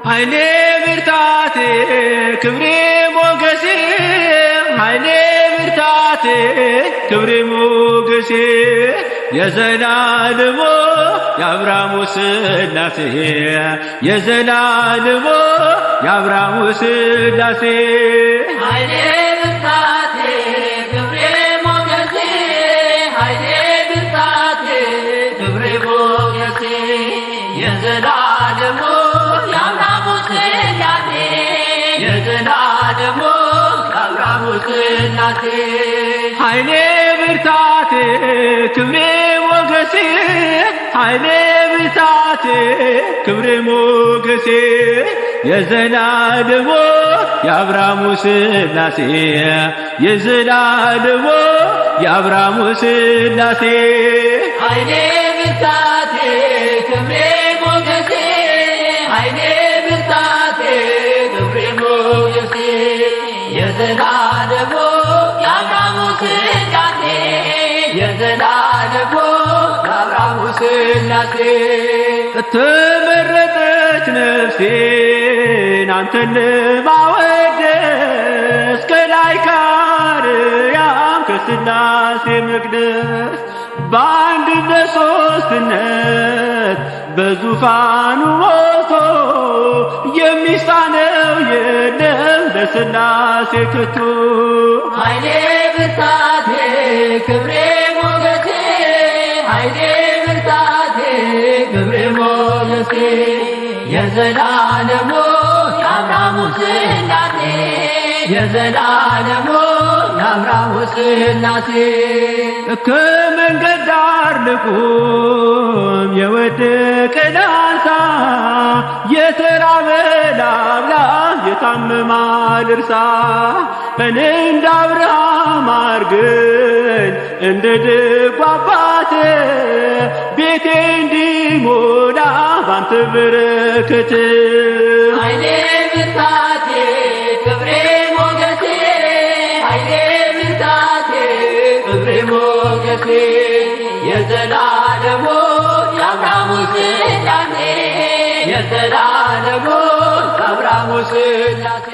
ኃይሌ ብርታቴ ክብሬ ሞገሴ ኃይሌ ብርታቴ ክብሬ ሞገሴ የዘላለሙ የአብርሃሙ ሥላሴ የዘላለሙ የአብርሃሙ ሥላሴ ኃይሌ ብርታቴ ክብሬ ሞገሴ ኃይሌ ብርታቴ ክብሬ ሞገሴ የዘላለሙ የአብርሃሙ ሥላሴ የዘላለሙ የአብርሃሙ ሥላሴ ኃይሌ ብርታቴ ክብሬ ሞገሴ ኃይሌ ብርታቴ ክብሬ ሞገሴ የዘላለሙ የአብርሃሙ ሥላሴ የዘላለሙ የአብርሃሙ ሥላሴ ኃይሌ ብርታቴ ክብሬ ሞገሴ ኃይሌ ብርታቴ ክብሬ ሞገሴ የዘላለሙ የአብርሃሙ ሥላሴ የዘላለሙ የአብርሃሙ ሥላሴ ተመረጠች ነፍሴን አንተን ለማወደስ ከላይ ከአርያም ከሥላሴ መቅደስ በአንድነት ሦስትነት በዙፋኑ ሞልቶ የሚሳነው የለም ለሥላሴ ከቶ ኃይሌ ብርታቴ ክብሬ ሞገሴ ኃይሌ ብርታቴ ክብሬ ሞገሴ የዘላለሙ የአብርሃሙ ሥላሴ የዘላለሙ የአብርሃሙ ሥላሴ ከመንገድ ዳር ልቁም የወደቀን አንሳ የተራበ ላብላ የታመመ ልርሳ እኔ እንደ አብርሃም አርገኝ እንደ ደጉ አባቴ ቤቴ እንዲሞላ ባንተ በረከት ኃይሌ ብርታቴ ክብሬ ሞገሴ ኃይሌ ብርታቴ ክብሬ ሞገሴ የዘላለሙ የአብርሃሙ ሥላሴ የዘላለሙ የአብርሃሙ ሥላሴ